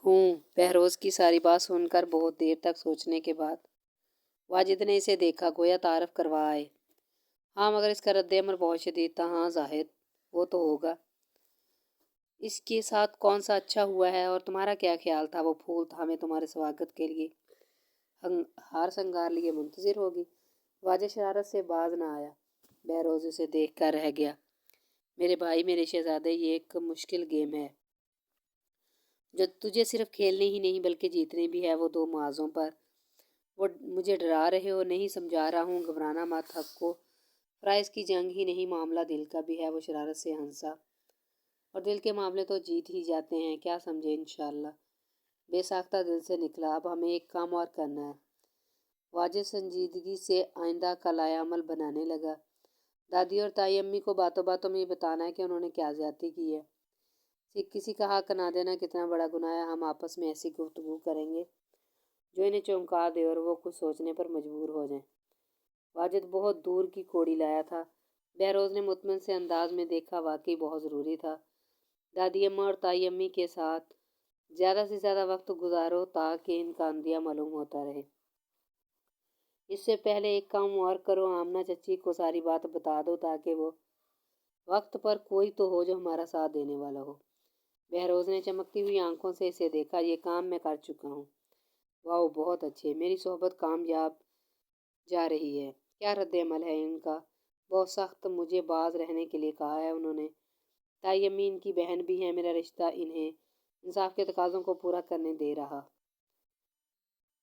ہوں۔ بہروز کی ساری بات سن کر بہت دیر تک سوچنے کے بعد واجد نے اسے دیکھا، گویا تعارف کروا آئے۔ ہاں، مگر اس کا رد عمل بہت شدید تھا۔ ہاں زاہد، وہ تو ہوگا۔ اس کے ساتھ کون سا اچھا ہوا ہے؟ اور تمہارا کیا خیال تھا؟ وہ پھول تھامے تمہارے سواگت کے لیے ہار سنگار لیے منتظر ہوگی۔ واجد شرارت سے باز نہ آیا۔ بہروز اسے دیکھ کر رہ گیا۔ میرے بھائی، میرے شہزادے، یہ ایک مشکل گیم ہے جو تجھے صرف کھیلنے ہی نہیں بلکہ جیتنے بھی ہے۔ وہ دو معاذوں پر وہ مجھے ڈرا رہے ہو۔ نہیں، سمجھا رہا ہوں، گھبرانا مت۔ حق کو فرائض کی جنگ ہی نہیں، معاملہ دل کا بھی ہے۔ وہ شرارت سے ہنسا۔ اور دل کے معاملے تو جیت ہی جاتے ہیں، کیا سمجھے؟ انشاءاللہ۔ بے ساختہ دل سے نکلا۔ اب ہمیں ایک کام اور کرنا ہے۔ واجد سنجیدگی سے آئندہ کا لائحہ عمل بنانے لگا۔ دادی اور تائی امی کو باتوں باتوں میں یہ بتانا ہے کہ انہوں نے کیا زیادتی کی ہے۔ کسی کا حق نہ دینا کتنا بڑا گناہ ہے۔ ہم آپس میں ایسی گفتگو کریں گے جو انہیں چونکا دے اور وہ کچھ سوچنے پر مجبور ہو جائیں۔ واجد بہت دور کی کوڑی لایا تھا۔ بہروز نے مطمئن سے انداز میں دیکھا، واقعی بہت ضروری تھا۔ دادی اماں اور تائی امی کے ساتھ زیادہ سے زیادہ وقت گزارو تاکہ ان کا اندیہ معلوم ہوتا رہے۔ اس سے پہلے ایک کام اور کرو، آمنہ چچی کو ساری بات بتا دو تاکہ وہ وقت پر کوئی تو ہو جو ہمارا ساتھ دینے والا ہو۔ بہروز نے چمکتی ہوئی آنکھوں سے اسے دیکھا۔ یہ کام میں کر چکا ہوں۔ واؤ، بہت اچھے۔ میری صحبت کامیاب جا رہی ہے۔ کیا رد عمل ہے ان کا؟ بہت سخت۔ مجھے باز رہنے کے لیے کہا ہے انہوں نے۔ تائی امی ان کی بہن بھی ہیں۔ میرا رشتہ انہیں انصاف کے تقاضوں کو پورا کرنے دے رہا۔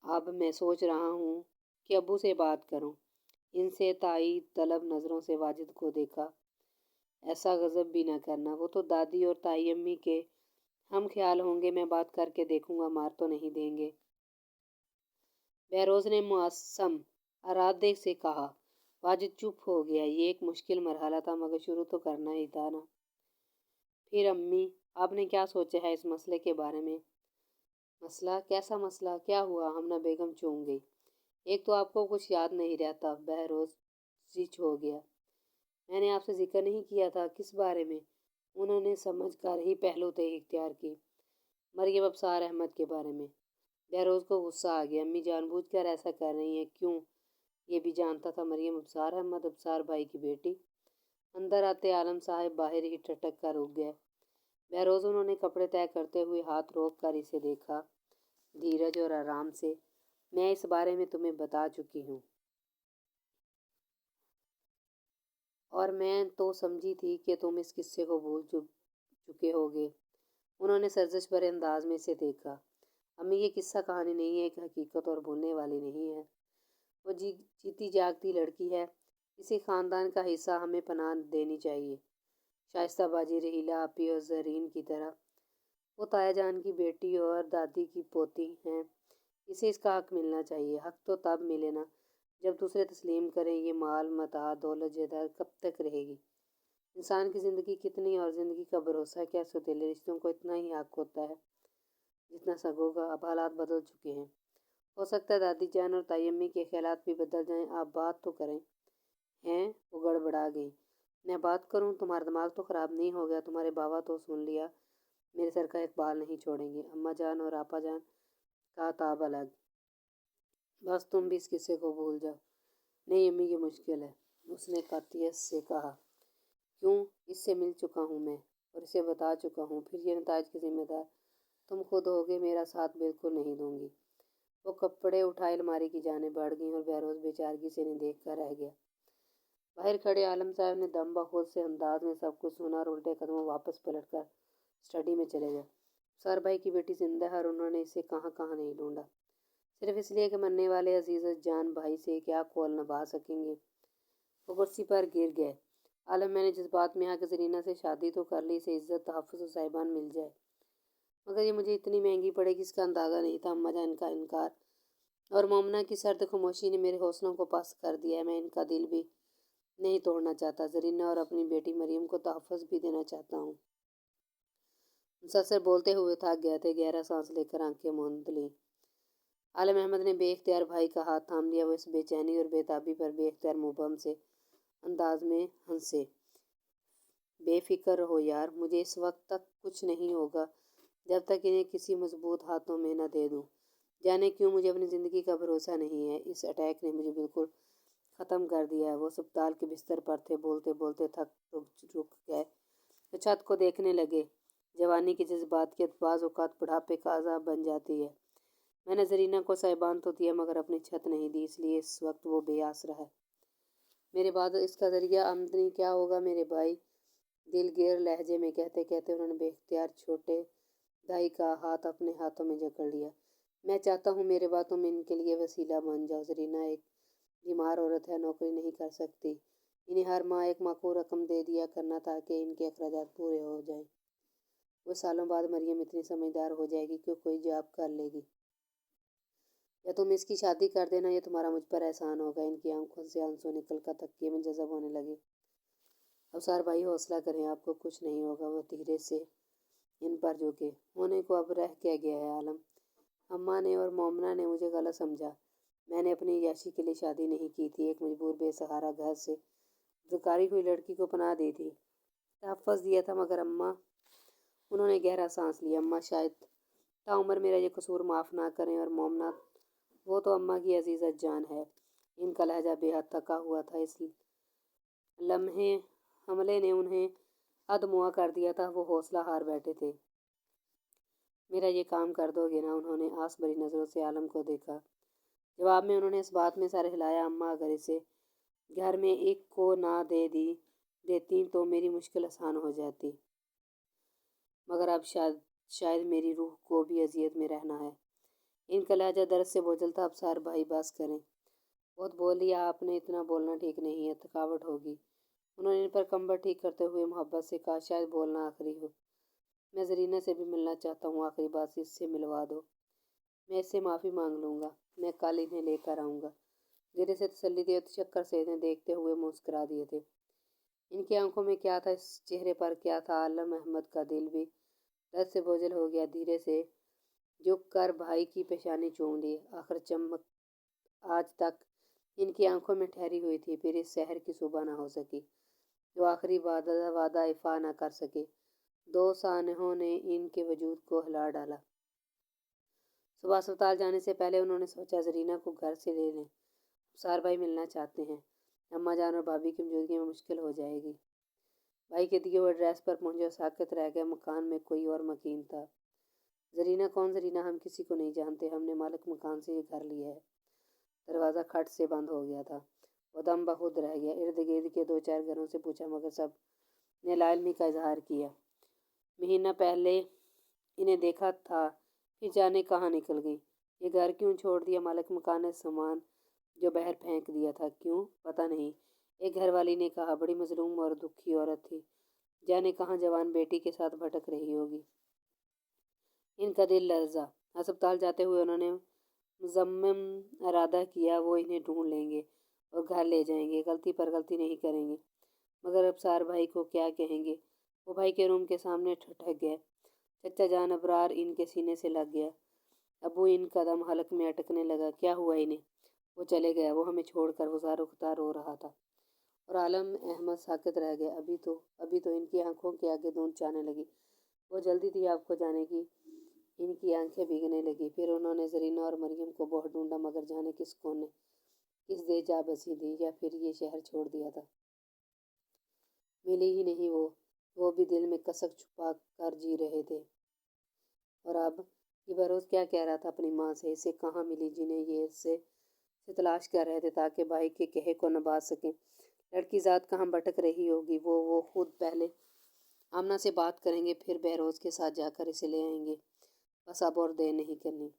اب میں سوچ رہا ہوں کہ ابو سے بات کروں۔ ان سے تائید طلب نظروں سے واجد کو دیکھا۔ ایسا غضب بھی نہ کرنا، وہ تو دادی اور تائی امی کے ہم خیال ہوں گے۔ میں بات کر کے دیکھوں گا، مار تو نہیں دیں گے؟ بہروز نے معصم ارادے سے کہا۔ واجد چپ ہو گیا۔ یہ ایک مشکل مرحلہ تھا مگر شروع تو کرنا ہی تھا نا۔ پھر امی، آپ نے کیا سوچا ہے اس مسئلے کے بارے میں؟ مسئلہ؟ کیسا مسئلہ؟ کیا ہوا؟ ہمنہ بیگم چونک گئی۔ ایک تو آپ کو کچھ یاد نہیں رہتا۔ بہروز زچ ہو گیا۔ میں نے آپ سے ذکر نہیں کیا تھا؟ کس بارے میں؟ انہوں نے سمجھ کر ہی پہلو تے اختیار کی۔ مریم ابصار احمد کے بارے میں۔ بہروز کو غصہ آ گیا۔ امی جان بوجھ کر ایسا کر رہی ہیں؟ کیوں؟ یہ بھی جانتا تھا مریم ابصار احمد ابصار بھائی کی بیٹی۔ اندر آتے عالم صاحب باہر ہی ٹھٹک کر رک گئے۔ بہروز، انہوں نے کپڑے طے کرتے ہوئے ہاتھ روک کر اسے دیکھا، دھیرج اور آرام سے۔ میں اس بارے میں تمہیں بتا چکی ہوں، اور میں تو سمجھی تھی کہ تم اس قصے کو بھول چکے ہوگے۔ انہوں نے سرزش بھرے انداز میں اسے دیکھا۔ امی، یہ قصہ کہانی نہیں ہے، ایک حقیقت اور بھولنے والی نہیں ہے۔ وہ جیتی جاگتی لڑکی ہے۔ اسی خاندان کا حصہ، ہمیں پناہ دینی چاہیے۔ شائستہ باجی، رحیلہ آپی اور زرین کی طرح۔ وہ تایا جان کی بیٹی اور دادی کی پوتی ہیں۔ اسے اس کا حق ملنا چاہیے۔ حق تو تب ملے نا جب دوسرے تسلیم کریں۔ یہ مال متاع دولت جائیداد کب تک رہے گی؟ انسان کی زندگی کتنی، اور زندگی کا بھروسہ کیا؟ سوتیلے رشتوں کو اتنا ہی حق ہوتا ہے جتنا سگوں کا۔ اب حالات بدل چکے ہیں۔ ہو سکتا ہے دادی جان اور تائی امی کے خیالات بھی بدل جائیں۔ آپ بات تو کریں۔ ہیں؟ وہ گڑبڑا گئی۔ میں بات کروں؟ تمہارا دماغ تو خراب نہیں ہو گیا؟ تمہارے بابا تو سن لیا میرے سر کا ایک بال نہیں چھوڑیں گے۔ اماں جان اور آپا جان کا تاب الگ۔ بس تم بھی اس قصے کو بھول جاؤ۔ نہیں امی، یہ مشکل ہے، اس نے قاطعیت سے کہا۔ کیوں؟ اس سے مل چکا ہوں میں اور اسے بتا چکا ہوں۔ پھر یہ نتائج کے ذمہ دار تم خود ہوگے۔ میرا ساتھ بالکل نہیں دوں گی۔ وہ کپڑے اٹھائے الماری کی جانب بڑھ گئیں اور بہروز بے چارگی سے انہیں دیکھ کر رہ گیا۔ باہر کھڑے عالم صاحب نے دم بخود سے انداز میں سب کچھ سنا اور الٹے قدموں واپس پلٹ کر اسٹڈی میں چلے گئے۔ ابصار بھائی کی بیٹی زندہ ہے اور انہوں نے اسے کہاں کہاں نہیں ڈھونڈا، صرف اس لیے کہ مرنے والے عزیز جان بھائی سے کیا قول نبھا سکیں گے۔ وہ کرسی پر گر گئے۔ عالم، میں نے جس بات میں یہاں کہ زرینہ سے شادی تو کر لی، اسے عزت، تحفظ و صاحبان مل جائے، مگر یہ مجھے اتنی مہنگی پڑے گی اس کا اندازہ نہیں تھا۔ اماں جان کا انکار اور مومنہ کی سرد خاموشی نے میرے حوصلوں کو پست کر دیا ہے۔ میں ان کا دل بھی نہیں توڑنا چاہتا، زرینہ اور اپنی بیٹی مریم کو تحفظ بھی دینا چاہتا ہوں۔ مسلسل بولتے ہوئے تھک گئے تھے۔ گہرا سانس لے کر آنکھیں موند لیں۔ عالم احمد نے بے اختیار بھائی کا ہاتھ تھام لیا۔ وہ اس بے چینی اور بے تابی پر بے اختیار مبہم سے انداز میں ہنسے۔ بے فکر رہو یار، مجھے اس وقت تک کچھ نہیں ہوگا۔ جب تک انہیں کسی مضبوط ہاتھوں میں نہ دے دوں۔ جانے کیوں مجھے اپنی زندگی کا بھروسہ نہیں ہے۔ اس اٹیک نے مجھے بالکل ختم کر دیا ہے۔ وہ اسپتال کے بستر پر تھے، بولتے بولتے تھک رک گئے تو چھت کو دیکھنے لگے۔ جوانی کی جذباتیت بعض اوقات بڑھاپے کا عذاب بن جاتی ہے۔ میں نے زرینہ کو سائبان تو دیا مگر اپنی چھت نہیں دی، اس لیے اس وقت وہ بے آسرا ہے۔ میرے بعد اس کا ذریعہ آمدنی کیا ہوگا میرے بھائی؟ دل گیر لہجے میں کہتے کہتے انہوں نے بے اختیار چھوٹے بھائی کا ہاتھ اپنے ہاتھوں میں جکڑ لیا۔ میں چاہتا ہوں میرے بات تم ان کے لیے وسیلہ بن جاؤ۔ زرینہ ایک بیمار عورت ہے، نوکری نہیں کر سکتی۔ انہیں ہر ماہ ایک معقول رقم دے دیا کرنا تاکہ ان کے اخراجات پورے ہو جائیں۔ وہ سالوں بعد مریم اتنی سمجھدار ہو جائے گی کہ کوئی جاب کر لے گی۔ یا تم اس کی شادی کر دینا، یہ تمہارا مجھ پر احسان ہوگا۔ ان کی آنکھوں سے آنسو نکل کر تکیے میں جذب ہونے لگے۔ افسر بھائی حوصلہ کریں، آپ کو کچھ نہیں ہوگا۔ وہ دھیرے سے ان پر جھکے۔ ہونے کو اب رہ کیا گیا ہے عالم؟ اماں نے اور مومنہ نے مجھے غلط سمجھا۔ میں نے اپنی عیاشی کے لیے شادی نہیں کی تھی، ایک مجبور بے سہارا گھر سے دھکاری ہوئی لڑکی کو پناہ دی تھی، تحفظ دیا تھا۔ مگر اماں، انہوں نے گہرا سانس لیا، اماں شاید تاعمر میرا یہ قصور معاف نہ کریں۔ اور مومنہ، وہ تو اماں کی عزیزت جان ہے۔ ان کا لہجہ بے حد تھکا ہوا تھا، اس لمحے حملے نے انہیں ادموا کر دیا تھا۔ وہ حوصلہ ہار بیٹھے تھے۔ میرا یہ کام کر دو گے نا؟ انہوں نے آس بھری نظروں سے عالم کو دیکھا۔ جواب میں انہوں نے اس بات میں سر ہلایا، اماں اگر اسے گھر میں ایک کو نہ دیتی تو میری مشکل آسان ہو جاتی، مگر اب شاید میری روح کو بھی اذیت میں رہنا ہے۔ ان کا لہجہ درد سے بوجھل تھا۔ افسر بھائی بس کریں، بہت بول لیا آپ نے، اتنا بولنا ٹھیک نہیں ہے، تھکاوٹ ہوگی۔ انہوں نے ان پر کمبر ٹھیک کرتے ہوئے محبت سے کہا، شاید بولنا آخری ہو۔ میں زرینہ سے بھی ملنا چاہتا ہوں، آخری بات اس سے ملوا دو، میں اس سے معافی مانگ لوں گا، میں کل انہیں لے کر آؤں گا۔ دھیرے سے تسلی دی اور تشکر سے انہیں دیکھتے ہوئے مسکرا دیے تھے۔ ان کی آنکھوں میں کیا تھا، اس چہرے پر کیا تھا؟ عالم احمد کا دل بھی درد سے بوجھل ہو گیا۔ دھیرے سے جھک کر بھائی کی پیشانی چوم لی۔ آخر چمک آج تک ان کی آنکھوں میں ٹھہری ہوئی تھی، پھر اس شہر کی صبح نہ ہو سکی جو آخری وعدہ ایفا نہ کر سکے۔ دو سانحوں نے ان کے وجود کو ہلا ڈالا۔ صبح اسپتال جانے سے پہلے انہوں نے سوچا زرینہ کو گھر سے لے لیں، افسر بھائی ملنا چاہتے ہیں۔ اماں جان اور بھابھی کی موجودگی میں مشکل ہو جائے گی۔ بھائی کے دیے ہوئے ایڈریس پر پہنچے اور ساکت رہ گئے۔ مکان میں کوئی اور مکین تھا۔ زرینہ کون؟ زرینہ ہم کسی کو نہیں جانتے، ہم نے مالک مکان سے یہ گھر لیا ہے۔ دروازہ کھٹ سے بند ہو گیا تھا۔ وہ دم بخود رہ گیا۔ ارد گرد کے دو چار گھروں سے پوچھا مگر سب نے لا علمی کا اظہار کیا۔ مہینہ پہلے انہیں دیکھا تھا، پھر جانے کہاں نکل گئی۔ یہ گھر کیوں چھوڑ دیا؟ مالک مکان نے سامان جو باہر پھینک دیا تھا۔ کیوں؟ پتہ نہیں، ایک گھر والی نے کہا۔ بڑی مظلوم اور دکھی عورت تھی، جانے کہاں جوان بیٹی کے ساتھ بھٹک رہی ہوگی۔ ان کا دل لرزا۔ ہسپتال جاتے ہوئے انہوں نے مصمم ارادہ کیا وہ انہیں ڈھونڈ لیں گے اور گھر لے جائیں گے، غلطی پر غلطی نہیں کریں گے۔ مگر ابصار بھائی کو کیا کہیں گے؟ وہ بھائی کے روم کے سامنے ٹھٹک گئے۔ چچا جان ابرار ان کے سینے سے لگ گیا۔ ابو ان کا دم حلق میں اٹکنے لگا۔ کیا ہوا انہیں؟ وہ چلے گیا، وہ ہمیں چھوڑ کر۔ وہ زاروختہ رو رہا تھا اور عالم احمد ساکت رہ گئے۔ ابھی تو ان کی آنکھوں کے آگے دھند چھانے لگی۔ وہ جلدی تھی آپ کو جانے کی۔ ان کی آنکھیں بھیگنے لگیں۔ پھر انہوں نے زرینہ اور مریم کو بہت ڈھونڈا مگر جانے کس کونے کس دے جا بسی تھی، یا پھر یہ شہر چھوڑ دیا تھا۔ ملی ہی نہیں وہ بھی دل میں کسک چھپا کر جی رہے تھے۔ اور اب یہ بہروز کیا کہہ رہا تھا اپنی ماں سے؟ اسے کہاں ملی جنہیں یہ اس سے تلاش کر رہے تھے تاکہ بھائی کے کہے کو نبھا سکیں؟ لڑکی ذات کہاں بھٹک رہی ہوگی؟ وہ خود پہلے آمنہ سے بات کریں گے، پھر بہروز کے ساتھ جا کر اسے لے آئیں گے۔ بس اب اور دیر نہیں کرنی،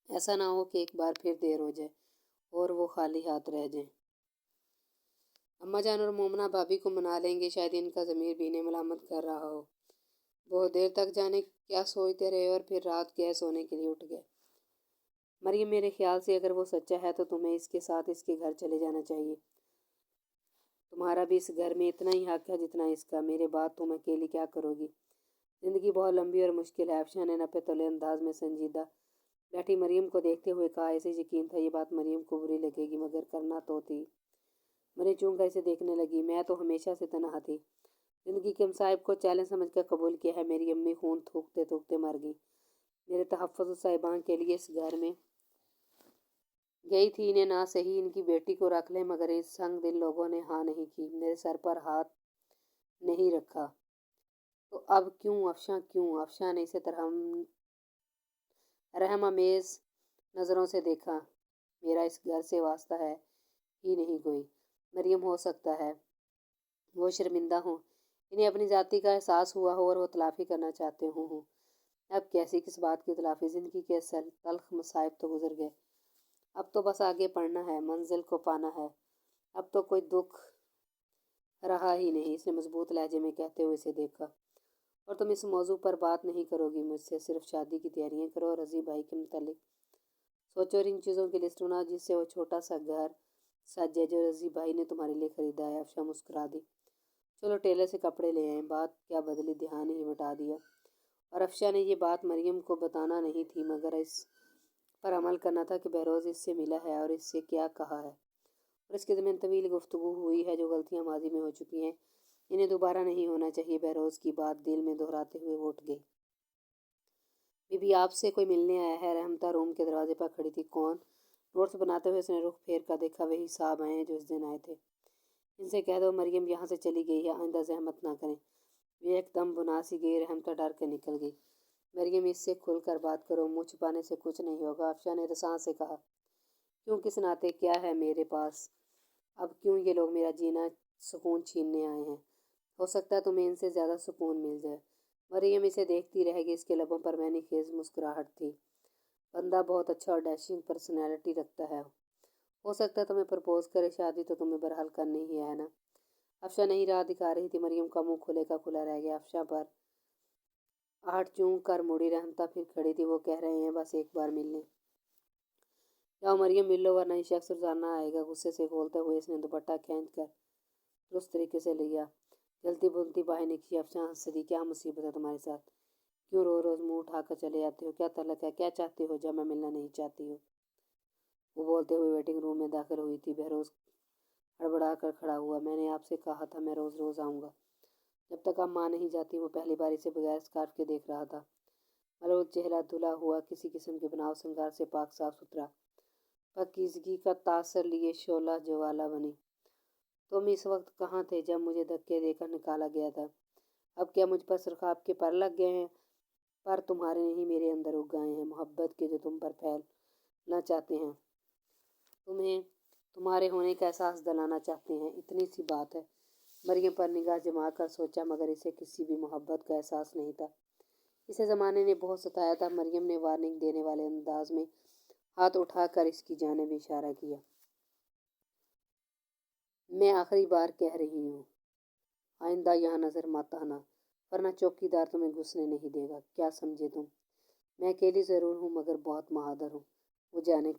ایسا نہ ہو کہ ایک بار پھر دیر ہو جائے اور وہ خالی ہاتھ رہ جائیں۔ اماں جان اور مومنہ بھابھی کو منا لیں گے، شاید ان کا ضمیر بھی انہیں ملامت کر رہا ہو۔ بہت دیر تک جانے کیا سوچتے رہے اور پھر رات گئے سونے کے لیے اٹھ گئے۔ مریم، میرے خیال سے اگر وہ سچا ہے تو تمہیں اس کے ساتھ اس کے گھر چلے جانا چاہیے۔ تمہارا بھی اس گھر میں اتنا ہی حق ہے جتنا اس کا۔ میرے بعد تم اکیلی کیا کرو گی؟ زندگی بہت لمبی اور مشکل ہے۔ افشاں نے نپے تلے انداز میں سنجیدہ بیٹھی مریم کو دیکھتے ہوئے کہا۔ اسے یقین تھا یہ بات مریم کو بری لگے گی مگر کرنا تو تھی۔ مریم چونک کر اسے دیکھنے لگی۔ میں تو ہمیشہ سے تنہا تھی، زندگی کے مصائب کو چیلنج سمجھ کر قبول کیا ہے۔ میری امی خون تھوکتے تھوکتے مر گئی۔ میرے تحفظ و صاحبان کے لیے اس گھر میں گئی تھی، انہیں نہ صحیح ان کی بیٹی کو رکھ لیں، مگر اس سنگ دل لوگوں نے ہاں نہیں کی، میرے سر پر ہاتھ نہیں رکھا۔ تو اب کیوں افشاں، کیوں؟ افشاں نے اسے رحم آمیز نظروں سے دیکھا۔ میرا اس گھر سے واسطہ ہے ہی نہیں کوئی۔ مریم، ہو سکتا ہے وہ شرمندہ ہوں، انہیں اپنی ذاتی کا احساس ہوا ہو اور وہ تلافی کرنا چاہتے ہوں۔ اب کیسی کس بات کی تلافی؟ زندگی کے تلخ مصائب تو گزر گئے، اب تو بس آگے بڑھنا ہے، منزل کو پانا ہے، اب تو کوئی دکھ رہا ہی نہیں۔ اس نے مضبوط لہجے میں کہتے ہوئے اسے دیکھا۔ اور تم اس موضوع پر بات نہیں کرو گی مجھ سے، صرف شادی کی تیاریاں کرو اور رضی بھائی کے متعلق سوچو اور ان چیزوں کی لسٹ بناؤ جس سے وہ چھوٹا سا گھر سجے جو رضی بھائی نے تمہارے لیے خریدا ہے۔ افشاں مسکرا دی۔ چلو ٹیلر سے کپڑے لے آئیں۔ بات کیا بدلی، دھیان ہی بٹا دیا۔ اور افشاں نے یہ بات مریم کو بتانا نہیں تھی، مگر اس پر عمل کرنا تھا کہ بہروز اس سے ملا ہے اور اس سے کیا کہا ہے، اور اس کے ضمن طویل گفتگو ہوئی ہے۔ جو غلطیاں ماضی میں ہو چکی ہیں انہیں دوبارہ نہیں ہونا چاہیے۔ بہروز کی بات دل میں دہراتے ہوئے وہ اٹھ گئی۔ بی بی، آپ سے کوئی ملنے آیا ہے؟ رحمتہ روم کے دروازے پر کھڑی تھی۔ کون؟ نوٹس بناتے ہوئے اس نے رخ پھیر کر دیکھا۔ وہی صاحب آئے ہیں جو اس دن آئے تھے۔ ان سے کہہ دو مریم یہاں سے چلی گئی ہے، آئندہ زحمت نہ کریں۔ وہ ایک دم بنا سی گئی۔ رحمتہ ڈر کے نکل گئی۔ مریم، اس سے کھل کر بات کرو، منہ چھپانے سے کچھ نہیں ہوگا، افشاں نے رساں سے کہا۔ کیوں؟ کس ناطے؟ کیا ہے میرے پاس؟ اب کیوں یہ لوگ میرا جینا سکون چھیننے آئے ہیں؟ ہو سکتا ہے تمہیں ان سے زیادہ سکون مل جائے۔ مریم اسے دیکھتی رہ گئی۔ اس کے لبوں پر معنی خیز مسکراہٹ تھی۔ بندہ بہت اچھا اور ڈیشنگ پرسنالٹی رکھتا ہے، ہو سکتا ہے تمہیں پرپوز کرے۔ شادی تو تمہیں بہرحال کرنی ہی ہے نا؟ افشاں نہیں راہ دکھا رہی تھی۔ مریم کا منہ کھلے کا کھلا رہ گیا۔ افشاں پر آہٹ چونک کر مڑی۔ رحمتہ پھر کھڑی تھی۔ وہ کہہ رہے ہیں بس ایک بار مل لیں۔ جاؤ مریم مل لو، ورنہ یہ شخص روزانہ آئے گا۔ غصے سے کھولتے ہوئے اس نے دوپٹہ کھینچ کر درست طریقے سے لیا۔ جلتی بھونتی باہیں نکلی۔ افشاں ہنس دی۔ کیا مصیبت ہے تمہارے ساتھ؟ کیوں روز روز منہ اٹھا کر چلے جاتے ہو؟ کیا تعلق ہے؟ کیا چاہتے ہو جب میں ملنا نہیں چاہتی ہوں؟ وہ بولتے ہوئے ویٹنگ روم میں داخل ہوئی تھی۔ بہروز ہڑبڑا کر کھڑا ہوا۔ میں نے آپ سے کہا تھا میں روز روز آؤں گا۔ جب تک آپ ماں نہیں جاتی۔ وہ پہلی بار اسے بغیر اسکارف کے دیکھ رہا تھا۔ ملول چہرہ دھلا ہوا، کسی قسم کے بناؤ سنگار سے پاک صاف ستھرا، پاکیزگی کا تاثر لیے شعلہ جوالا بنی۔ تم اس وقت کہاں تھے جب مجھے دھکے دے کر نکالا گیا تھا؟ اب کیا مجھ پر سرخاب کے پر لگ گئے ہیں؟ پر تمہارے نہیں، میرے اندر اگ گئے ہیں، محبت کے جو تم پر پھیلنا چاہتے ہیں، تمہیں تمہارے ہونے کا احساس دلانا چاہتے ہیں۔ اتنی سی بات ہے۔ مریم پر نگاہ جما کر سوچا، مگر اسے کسی بھی محبت کا احساس نہیں تھا۔ اسے زمانے نے بہت ستایا تھا۔ مریم نے وارننگ دینے والے انداز میں ہاتھ اٹھا کر اس کی جانب اشارہ کیا۔ میں آخری بار کہہ رہی ہوں، آئندہ یہاں نظر مت آنا، ورنہ چوکی دار تمہیں گھسنے نہیں دے گا۔ کیا سمجھے تم؟ میں اکیلی ضرور ہوں، مگر بہت بہادر ہوں۔ وہ جانے